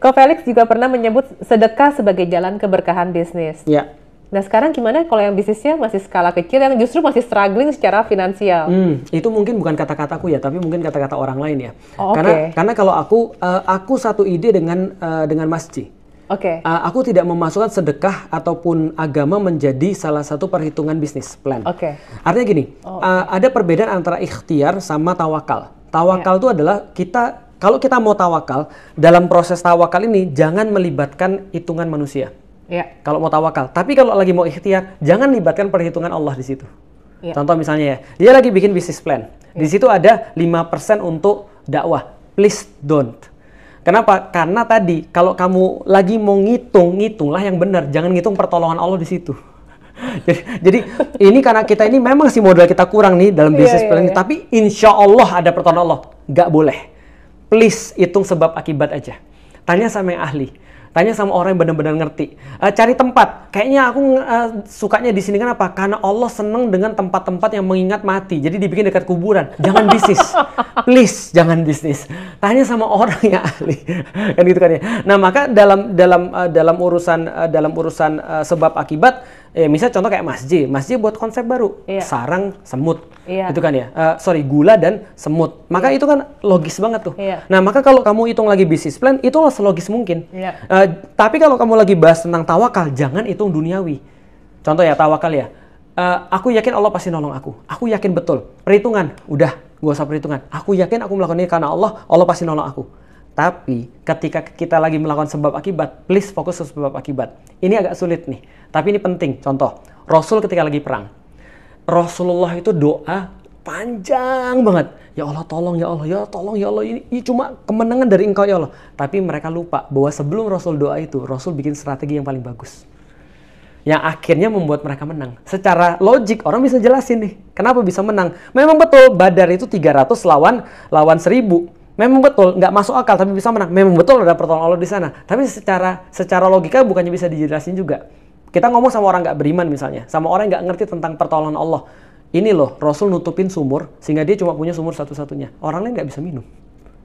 Ko Felix juga pernah menyebut sedekah sebagai jalan keberkahan bisnis. Ya. Nah sekarang gimana kalau yang bisnisnya masih skala kecil, yang justru masih struggling secara finansial? Itu mungkin bukan kata-kataku ya, tapi mungkin kata-kata orang lain ya. Oh, karena kalau aku satu ide dengan Mas Ji. Aku tidak memasukkan sedekah ataupun agama menjadi salah satu perhitungan bisnis plan. Artinya gini, ada perbedaan antara ikhtiar sama tawakal. Tawakal itu adalah kalau kita mau tawakal, dalam proses tawakal ini jangan melibatkan hitungan manusia. Kalau mau tawakal. Tapi kalau lagi mau ikhtiar, jangan libatkan perhitungan Allah di situ. Contoh misalnya ya, dia lagi bikin bisnis plan. Di situ ada 5% untuk dakwah. Please don't. Kenapa? Karena tadi kalau kamu lagi mau ngitunglah yang benar. Jangan ngitung pertolongan Allah di situ. Jadi ini karena kita ini memang sih modal kita kurang nih dalam bisnis plan ini. Tapi insya Allah ada pertolongan Allah. Nggak boleh. Please hitung sebab akibat aja. Tanya sama yang ahli. Tanya sama orang yang benar-benar ngerti. Cari tempat. Kayaknya aku sukanya di sini kan apa? Karena Allah seneng dengan tempat-tempat yang mengingat mati. Jadi dibikin dekat kuburan. Jangan bisnis. Please, jangan bisnis. Tanya sama orang yang ahli. Kan gitu kan ya. Nah, maka dalam urusan sebab akibat, misal contoh kayak Mas J buat konsep baru. Sarang semut. Itu kan ya. Gula dan semut. Maka itu kan logis banget tuh. Nah, maka kalau kamu hitung lagi bisnis plan, itulah selogis mungkin. Tapi kalau kamu lagi bahas tentang tawakal, jangan hitung duniawi. Contoh ya, tawakal ya. Aku yakin Allah pasti nolong aku. Aku yakin betul. Perhitungan, udah, gak usah perhitungan. Aku yakin aku melakukan ini karena Allah pasti nolong aku. Tapi ketika kita lagi melakukan sebab akibat, please fokus ke sebab akibat. Ini agak sulit nih, tapi ini penting. Contoh, Rasul ketika lagi perang, Rasulullah itu doa panjang banget. Ya Allah tolong, ya Allah, ya tolong, ya Allah. Ini cuma kemenangan dari Engkau ya Allah. Tapi mereka lupa bahwa sebelum Rasul doa itu, Rasul bikin strategi yang paling bagus. Yang akhirnya membuat mereka menang. Secara logik orang bisa jelasin nih, kenapa bisa menang. Memang betul Badar itu 300 lawan 1000. Memang betul, nggak masuk akal tapi bisa menang. Memang betul ada pertolongan Allah di sana. Tapi secara logika bukannya bisa dijelasin juga. Kita ngomong sama orang nggak beriman misalnya, sama orang yang nggak ngerti tentang pertolongan Allah. Ini loh, Rasul nutupin sumur sehingga dia cuma punya sumur satu-satunya. Orang lain nggak bisa minum.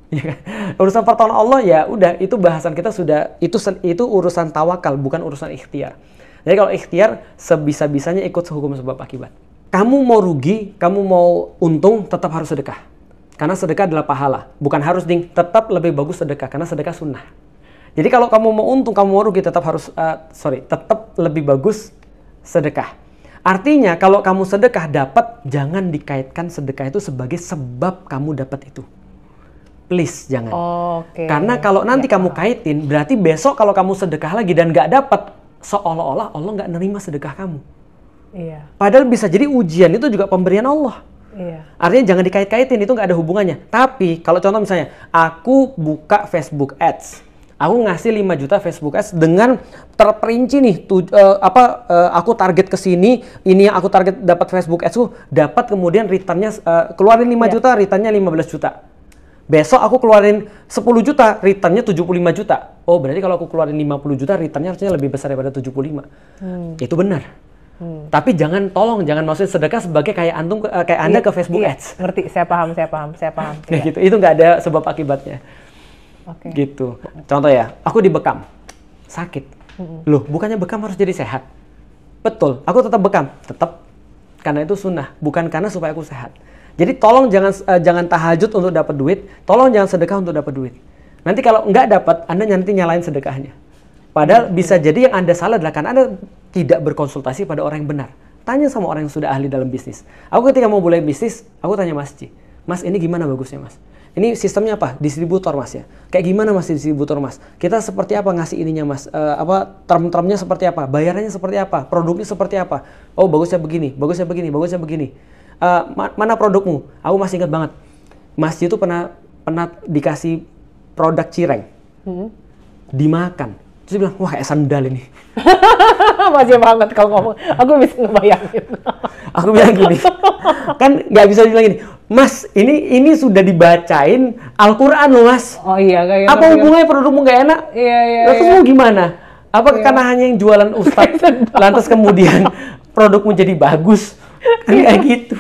Ya kan? Urusan pertolongan Allah ya udah, itu bahasan kita sudah, itu urusan tawakal, bukan urusan ikhtiar. Jadi kalau ikhtiar sebisa-bisanya ikut sehukum sebab akibat. Kamu mau rugi, kamu mau untung, tetap harus sedekah. Karena sedekah adalah pahala. Bukan harus tetap lebih bagus sedekah karena sedekah sunnah. Jadi kalau kamu mau untung, kamu mau rugi, tetap lebih bagus sedekah. Artinya kalau kamu sedekah dapat, jangan dikaitkan sedekah itu sebagai sebab kamu dapat itu. Please jangan. Karena kalau nanti kamu kaitin, berarti besok kalau kamu sedekah lagi dan nggak dapat, seolah-olah Allah nggak nerima sedekah kamu. Padahal bisa jadi ujian itu juga pemberian Allah. Artinya jangan dikait-kaitin, itu nggak ada hubungannya. Tapi kalau contoh misalnya, aku buka Facebook Ads. Aku ngasih 5 juta Facebook Ads dengan terperinci nih, aku target ke sini, ini yang aku target dapat Facebook Ads ku, dapat kemudian returnnya, keluarin 5 juta, returnnya 15 juta. Besok aku keluarin 10 juta, returnnya 75 juta. Oh berarti kalau aku keluarin 50 juta, returnnya harusnya lebih besar daripada 75. Itu benar. Tapi jangan maksudnya sedekah sebagai kayak Anda ke Facebook Ads. Ngerti, saya paham. Nah, gitu. Itu nggak ada sebab akibatnya. Gitu. Contoh ya, aku dibekam, sakit. Loh, bukannya bekam harus jadi sehat? Betul, aku tetap bekam, tetap karena itu sunnah, bukan karena supaya aku sehat. Jadi tolong jangan tahajud untuk dapat duit, tolong jangan sedekah untuk dapat duit. Nanti kalau nggak dapat, Anda nanti nyalain sedekahnya. Padahal bisa jadi yang Anda salah adalah karena Anda tidak berkonsultasi pada orang yang benar. Tanya sama orang yang sudah ahli dalam bisnis. Aku ketika mau mulai bisnis, aku tanya Mas Ji, Mas ini gimana bagusnya Mas? Ini sistemnya apa? Distributor Mas ya. Kayak gimana Mas distributor Mas? Kita seperti apa ngasih ininya Mas? Term-termnya seperti apa? Bayarannya seperti apa? Produknya seperti apa? Oh bagusnya begini, bagusnya begini, bagusnya begini. Mana produkmu? Aku masih ingat banget. Mas itu pernah dikasih produk cireng. Dimakan. Terus dia bilang, wah kayak sandal ini. Masih banget kalau ngomong. Aku bisa ngebayangin. Aku bilang gini, kan nggak bisa bilang gini, Mas, ini sudah dibacain Al-Quran loh Mas. Oh iya, kayak apa hubungannya produkmu nggak enak? Iya. Terus mau gimana? Apa karena hanya yang jualan Ustadz, lantas kemudian produkmu jadi bagus? Kan kayak gitu.